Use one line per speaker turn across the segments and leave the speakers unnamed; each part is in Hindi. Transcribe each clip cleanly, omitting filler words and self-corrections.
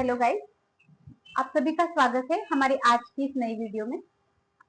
हेलो गाइस, आप सभी का स्वागत है हमारी आज की इस नई वीडियो में।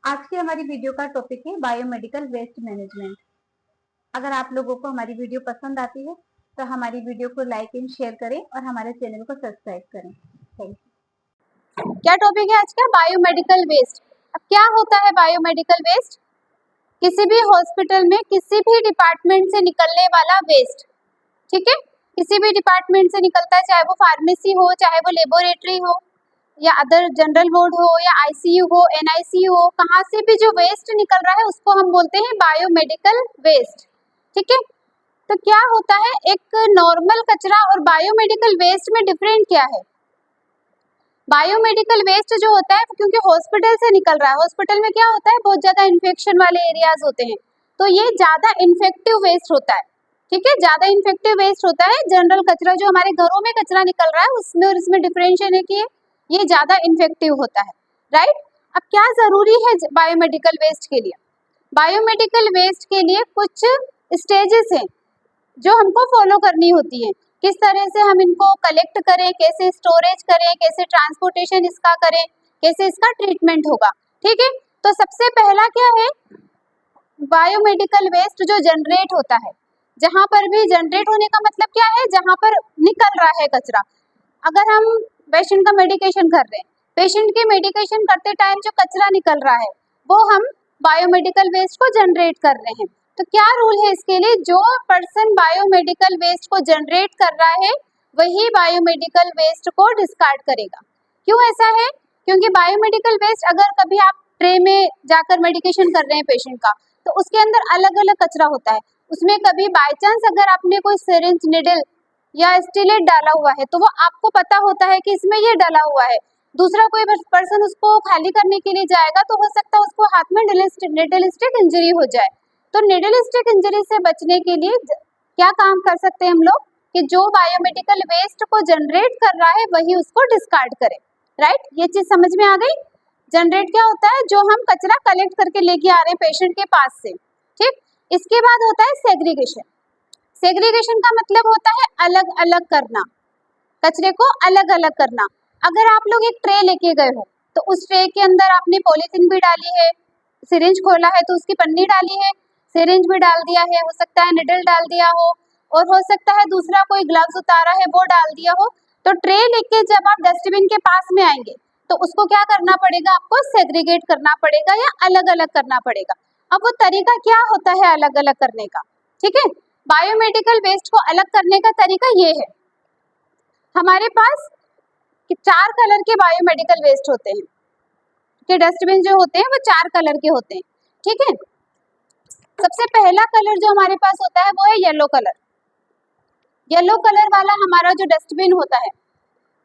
आज की हमारी वीडियो का टॉपिक है बायोमेडिकल वेस्ट मैनेजमेंट। अगर आप लोगों को हमारी वीडियो पसंद आती है तो हमारी वीडियो को लाइक एंड शेयर करें और हमारे चैनल को सब्सक्राइब करें। Thank you.
क्या टॉपिक है आज का? Biomedical waste. अब क्या होता है बायोमेडिकल वेस्ट? किसी भी हॉस्पिटल में किसी भी डिपार्टमेंट से निकलने वाला वेस्ट, ठीक है, किसी भी डिपार्टमेंट से निकलता है, चाहे वो फार्मेसी हो, चाहे वो लेबोरेटरी हो, या अदर जनरल वार्ड हो, या आईसीयू हो, एनआईसीयू हो, कहाँ से भी जो वेस्ट निकल रहा है उसको हम बोलते हैं बायोमेडिकल वेस्ट, ठीक है। तो क्या होता है, एक नॉर्मल कचरा और बायोमेडिकल वेस्ट में डिफरेंट क्या है? बायोमेडिकल वेस्ट जो होता है क्योंकि हॉस्पिटल से निकल रहा है, हॉस्पिटल में क्या होता है, बहुत ज्यादा इन्फेक्शन वाले एरियाज होते हैं, तो ये ज्यादा इन्फेक्टिव वेस्ट होता है, ठीक है, ज्यादा इन्फेक्टिव वेस्ट होता है। जनरल कचरा जो हमारे घरों में कचरा निकल रहा है उसमें और इसमें डिफरेंशिएशन है कि ये ज्यादा इन्फेक्टिव होता है, राइट। अब क्या जरूरी है बायोमेडिकल वेस्ट के लिए? बायोमेडिकल वेस्ट के लिए कुछ स्टेजेस हैं जो हमको फॉलो करनी होती है। किस तरह से हम इनको कलेक्ट करें, कैसे स्टोरेज करें, कैसे ट्रांसपोर्टेशन इसका करें, कैसे इसका ट्रीटमेंट होगा, ठीक है। तो सबसे पहला क्या है, बायोमेडिकल वेस्ट जो जनरेट होता है, जहां पर भी जनरेट होने का मतलब क्या है, जहां पर निकल रहा है कचरा। अगर हम पेशेंट का मेडिकेशन कर रहे हैं, पेशेंट के मेडिकेशन करते टाइम जो कचरा निकल रहा है वो हम बायोमेडिकल वेस्ट को जनरेट कर रहे हैं। तो क्या रूल है इसके लिए, जो पर्सन बायोमेडिकल वेस्ट को जनरेट कर रहा है वही बायोमेडिकल वेस्ट को डिस्कार्ड करेगा। क्यों ऐसा है? क्योंकि बायोमेडिकल वेस्ट अगर कभी आप ट्रे में जाकर मेडिकेशन कर रहे हैं पेशेंट का, तो उसके अंदर अलग अलग कचरा होता है, उसमें कभी बाय चांस अगर आपने कोई सिरिंज, निडल या स्टिलेट डाला हुआ है तो वो आपको पता होता है कि इसमें ये डाला हुआ है, दूसरा कोई पर्सन उसको खाली करने के लिए जाएगा तो हो सकता है उसको हाथ में निडल स्टिक इंजरी हो जाए। तो निडल स्टिक इंजरी से बचने के लिए क्या काम कर सकते हैं हम लोग कि जो बायोमेडिकल वेस्ट को जनरेट कर रहा है वही उसको डिस्कार्ड करें, राइट। ये चीज समझ में आ गई? जनरेट क्या होता है, जो हम कचरा कलेक्ट करके लेके आ रहे हैं पेशेंट के पास से, ठीक। इसके बाद होता है सेग्रीगेशन। सेग्रीगेशन का मतलब होता है अलग अलग करना, कचरे को अलग अलग करना। अगर आप लोग एक ट्रे लेके गए हो तो उस ट्रे के अंदर आपने पॉलीथीन भी डाली है, सिरिंज खोला है तो उसकी पन्नी डाली है, सिरिंज भी डाल दिया है, हो सकता है निडल डाल दिया हो, और हो सकता है दूसरा कोई ग्लव्स उतारा है वो डाल दिया हो। तो ट्रे लेके जब आप डस्टबिन के पास में आएंगे तो उसको क्या करना पड़ेगा, आपको सेग्रीगेट करना पड़ेगा या अलग अलग करना पड़ेगा। अब वो तरीका क्या होता है अलग अलग करने का, ठीक है। बायोमेडिकल वेस्ट को अलग करने का तरीका ये है, हमारे पास 4 कलर के बायोमेडिकल वेस्ट होते हैं, कि डस्टबिन जो होते हैं वो 4 कलर के होते हैं, ठीक है। सबसे पहला कलर जो हमारे पास होता है वो है येलो कलर। येलो कलर वाला हमारा जो डस्टबिन होता है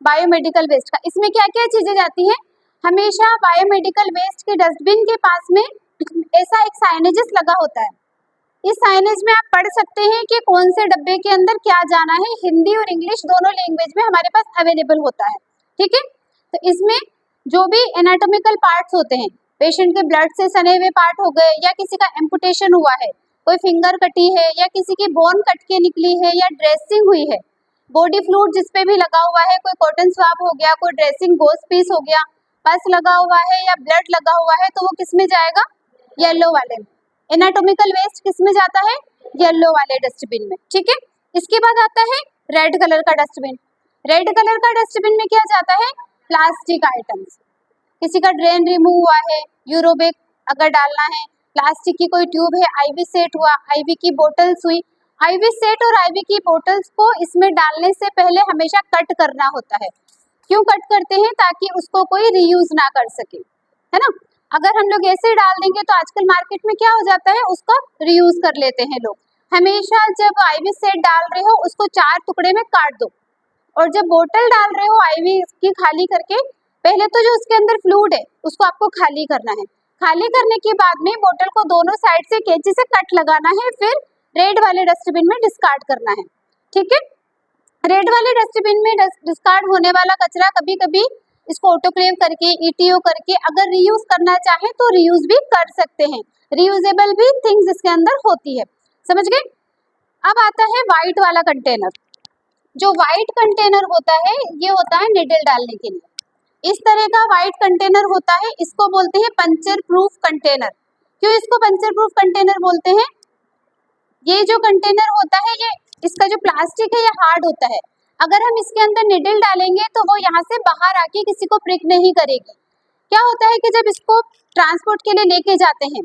बायोमेडिकल वेस्ट का, इसमें क्या क्या चीजें जाती हैं, हमेशा बायोमेडिकल वेस्ट के डस्टबिन के पास में ऐसा एक साइनेजेस लगा होता है। इस साइनेज में आप पढ़ सकते हैं कि कौन से डब्बे के अंदर क्या जाना है, हिंदी और इंग्लिश दोनों लैंग्वेज में हमारे पास अवेलेबल होता है, ठीक है। तो इसमें जो भी एनाटॉमिकल पार्ट्स होते हैं, पेशेंट के ब्लड से सने हुए पार्ट हो गए, या किसी का एम्पुटेशन हुआ है, कोई फिंगर कटी है, या किसी की बोन कट के निकली है, या ड्रेसिंग हुई है, बॉडी फ्लूइड जिसपे भी लगा हुआ है, कोई कॉटन स्वाब हो गया, कोई ड्रेसिंग गोस पीस हो गया, पस लगा हुआ है या ब्लड लगा हुआ है, तो वो किस में जाएगा, येलो वाले में। एनाटॉमिकल वेस्ट किस में जाता है, येलो वाले डस्टबिन में, ठीक है। इसके बाद आता है रेड कलर का डस्टबिन। रेड कलर का डस्टबिन में क्या जाता है, प्लास्टिक आइटम्स, किसी का ड्रेन रिमूव हुआ है, यूरोबेक अगर डालना है, प्लास्टिक की कोई ट्यूब है, आईवी सेट हुआ, आईवी की बोटल्स हुई, आईवी सेट और आईवी की बोटल्स को इसमें डालने से पहले हमेशा कट करना होता है। क्यों कट करते हैं, ताकि उसको कोई रीयूज ना कर सके, है ना। अगर हम लोग ऐसे डाल देंगे तो आजकल मार्केट में क्या हो जाता है, उसका रीयूज कर लेते हैं लोग। हमेशा जब आईवी सेट डाल रहे हो उसको 4 टुकड़े में काट दो, और जब बोतल डाल रहे हो आईवी की खाली करके, पहले तो जो उसके अंदर फ्लूइड है उसको आपको खाली करना है, खाली करने के बाद में बोतल को दोनों साइड से कैंची से कट लगाना है, फिर रेड वाले डस्टबिन में डिस्कार्ड करना है, ठीक है। रेड वाले डस्टबिन में डिस्कार्ड होने वाला कचरा कभी कभी इसको ऑटोक्लेव करके, ईटीओ करके अगर रीयूज करना चाहे तो रीयूज भी कर सकते हैं, रीयूजेबल भी थिंग्स इसके अंदर होती है, समझ गए। अब आता है व्हाइट वाला कंटेनर। जो व्हाइट कंटेनर होता है ये होता है निडल डालने के लिए। इस तरह का व्हाइट कंटेनर होता है, इसको बोलते हैं पंचर प्रूफ कंटेनर। क्यों इसको पंचर प्रूफ कंटेनर बोलते हैं? ये जो कंटेनर होता है ये इसका जो प्लास्टिक है ये हार्ड होता है। अगर हम इसके अंदर निडल डालेंगे तो वो यहाँ से बाहर आके किसी को प्रिक नहीं करेगी। क्या होता है कि जब इसको ट्रांसपोर्ट के लिए लेके जाते हैं,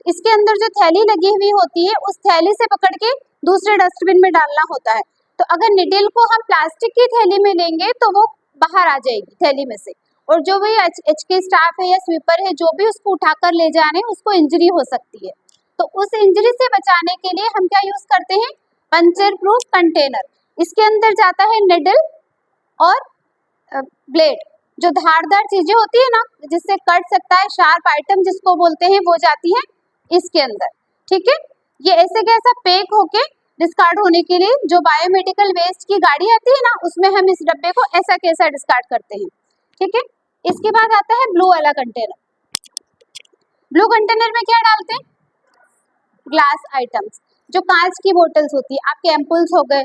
इसके अंदर जो थैली लगी हुई होती है उस थैली से पकड़ के दूसरे डस्टबिन में डालना होता है। तो अगर निडल को हम प्लास्टिक की थैली में लेंगे तो वो बाहर आ जाएगी थैली में से, और जो भी एच के स्टाफ है या स्वीपर है जो भी उसको उठाकर ले जा रहे हैं उसको इंजरी हो सकती है। तो उस इंजरी से बचाने के लिए हम क्या यूज करते हैं? Puncture proof container. इसके अंदर जाता है निडल और ब्लेड, जो धारदार चीजें होती है ना जिससे कट सकता है, शार्प आइटम जिसको बोलते हैं, वो जाती है इसके अंदर। ठीक है, ये ऐसे कैसा पैक होके डिस्कार्ड होने के लिए जो बायोमेडिकल वेस्ट की गाड़ी आती है ना उसमें हम इस डब्बे को ऐसा कैसा डिस्कार्ड करते हैं। ठीक है, इसके बाद आता है ब्लू वाला कंटेनर। ब्लू कंटेनर में क्या डालते हैं? ग्लास आइटम्स, जो कांच की बोतल्स होती है, आपके एम्पुल्स हो गए,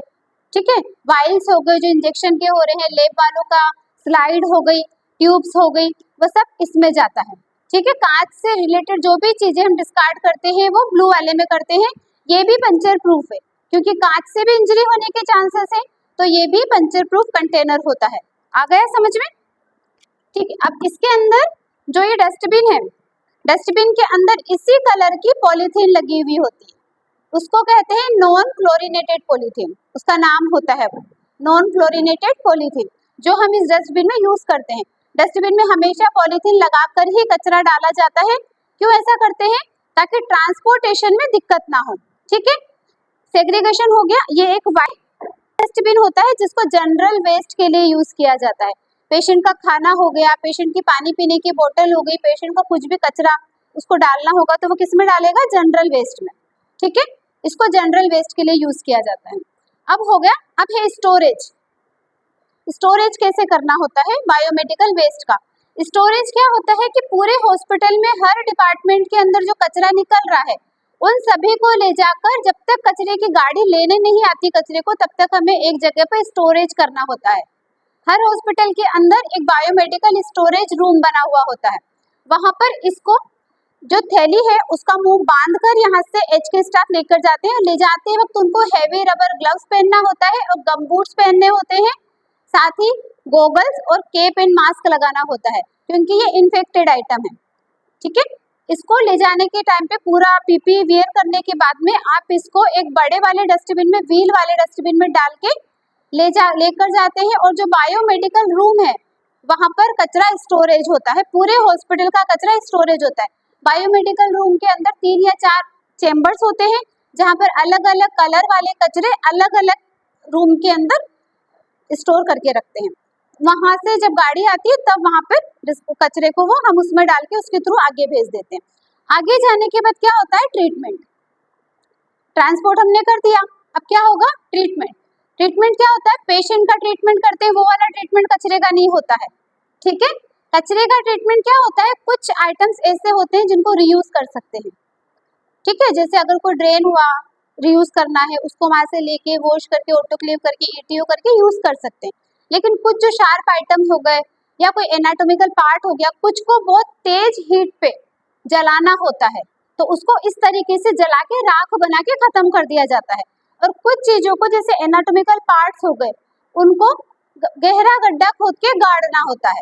ठीक है, वाइल्स हो गए जो इंजेक्शन के हो रहे हैं, लेब वालों का स्लाइड हो गई, ट्यूब्स हो गई, वो सब इसमें जाता है। ठीक है, कांच से रिलेटेड जो भी चीजें हम डिस्कार्ड करते हैं वो ब्लू वाले में करते हैं। ये भी पंचर प्रूफ है क्योंकि कांच से भी इंजरी होने के चांसेस है, तो ये भी पंचर प्रूफ कंटेनर होता है। आ गया समझ में? ठीक है, अब इसके अंदर जो ये डस्टबिन है, डस्टबिन के अंदर इसी कलर की पॉलीथीन लगी हुई होती है, उसको कहते हैं नॉन क्लोरीनेटेड पॉलीथीन। उसका नाम होता है वो नॉन क्लोरीनेटेड पॉलीथीन, जो हम इस डस्टबिन में यूज करते हैं। डस्टबिन में हमेशा पॉलीथीन लगाकर ही कचरा डाला जाता है। क्यों ऐसा करते हैं? ताकि ट्रांसपोर्टेशन में दिक्कत ना हो। ठीक है, सेग्रीगेशन हो गया। ये एक वाइट डस्टबिन होता है जिसको जनरल वेस्ट के लिए यूज किया जाता है। पेशेंट का खाना हो गया, पेशेंट की पानी पीने की बोतल हो गई, पेशेंट का कुछ भी कचरा उसको डालना होगा तो वो किस में डालेगा? जनरल वेस्ट में। ठीक है, इसको जनरल वेस्ट के लिए यूज किया जाता है। अब हो गया, अब है स्टोरेज। स्टोरेज कैसे करना होता है बायोमेडिकल वेस्ट का? स्टोरेज क्या होता है कि पूरे हॉस्पिटल में हर डिपार्टमेंट के अंदर जो कचरा निकल रहा है उन सभी को ले जाकर, जब तक कचरे की गाड़ी लेने नहीं आती कचरे को, तब तक हमें एक जगह पर स्टोरेज करना होता है। हर हॉस्पिटल के अंदर एक बायोमेडिकल स्टोरेज रूम बना हुआ होता है। वहां पर इसको जो थैली है उसका मुंह बांधकर यहाँ से एच के स्टाफ लेकर जाते हैं। ले जाते वक्त उनको हैवी रबर ग्लव्स पहनना होता है और गम बूट्स पहनने होते हैं, साथ ही गॉगल्स और केप एंड मास्क लगाना होता है क्योंकि ये इन्फेक्टेड आइटम है। ठीक है, इसको ले जाने के टाइम पे पूरा पीपी वियर करने के बाद में आप इसको एक बड़े वाले डस्टबिन में, व्हील वाले डस्टबिन में डाल के लेकर जाते हैं, और जो बायोमेडिकल रूम है वहां पर कचरा स्टोरेज होता है। पूरे हॉस्पिटल का कचरा स्टोरेज होता है। बायोमेडिकल रूम के अंदर 3 या 4 चेम्बर्स होते हैं जहां पर अलग अलग कलर वाले कचरे अलग अलग रूम के अंदर स्टोर करके रखते हैं। वहां से जब गाड़ी आती है तब वहां पर कचरे को वो हम उसमें डाल के उसके थ्रू आगे भेज देते हैं। आगे जाने के बाद क्या होता है? ट्रीटमेंट। ट्रांसपोर्ट हमने कर दिया, अब क्या होगा? ट्रीटमेंट। ट्रीटमेंट क्या होता है? पेशेंट का ट्रीटमेंट करते हैं, वो वाला ट्रीटमेंट कचरे का नहीं होता है। ठीक है, कचरे का ट्रीटमेंट क्या होता है? कुछ आइटम्स ऐसे होते हैं जिनको रीयूज कर सकते हैं। ठीक है, जैसे अगर कोई ड्रेन हुआ, रीयूज करना है, उसको वहां से लेके वॉश करके ऑटोक्लेव करके ईटीओ करके यूज कर सकते हैं। लेकिन कुछ जो शार्प आइटम हो गए या कोई एनाटॉमिकल पार्ट हो गया, कुछ को बहुत तेज हीट पे जलाना होता है तो उसको इस तरीके से जला के राख बना के खत्म कर दिया जाता है। और कुछ चीजों को जैसे एनाटॉमिकल पार्ट्स हो गए उनको गहरा गड्ढा खोद के गाड़ना होता है।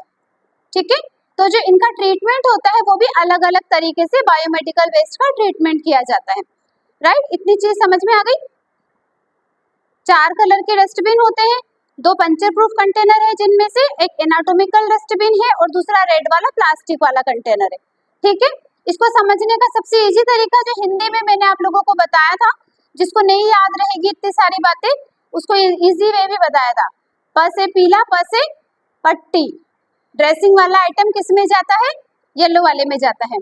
ठीक है, तो जो इनका ट्रीटमेंट होता है वो भी अलग अलग तरीके से बायोमेडिकल वेस्ट का ट्रीटमेंट किया जाता है। राइट, इतनी चीज समझ में आ गई? 4 कलर के डस्टबिन होते हैं, 2 पंचर प्रूफ कंटेनर है जिनमें से एक एनाटॉमिकल डस्टबिन है और दूसरा रेड वाला प्लास्टिक वाला कंटेनर है। ठीक है, इसको समझने का सबसे इजी तरीका जो हिंदी में मैंने आप लोगों को बताया था, जिसको नहीं याद रहेगी इतनी सारी बातें, उसको इजी वे भी बताया था। प से पीला, प से पट्टी। ड्रेसिंग वाला आइटम किस में जाता है? येलो वाले में जाता है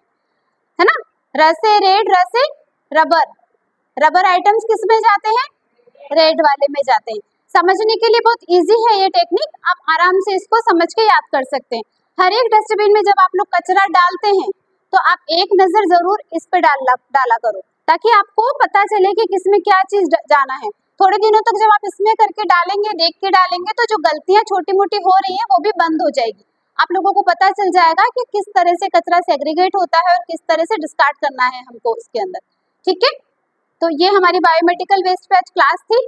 ना। र से रेड, र से रबर। रबर आइटम्स किस में जाते हैं? रेड वाले में जाते हैं। समझने के लिए बहुत इजी है ये टेक्निक, आप आराम से इसको समझ के याद कर सकते हैं। हर एक डस्टबिन में जब आप लोग कचरा डालते हैं तो आप एक नजर जरूर इस पे डाला करो ताकि आपको पता चले कि किसमें क्या चीज जाना है। थोड़े दिनों तक जब आप इसमें करके डालेंगे, देख के डालेंगे, तो जो गलतियां छोटी मोटी हो रही हैं वो भी बंद हो जाएगी। आप लोगों को पता चल जाएगा कि किस तरह से कचरा सेग्रीगेट होता है और किस तरह से डिस्कार्ड करना है हमको इसके अंदर। ठीक है, तो ये हमारी बायोमेडिकल वेस्ट बैच क्लास थी।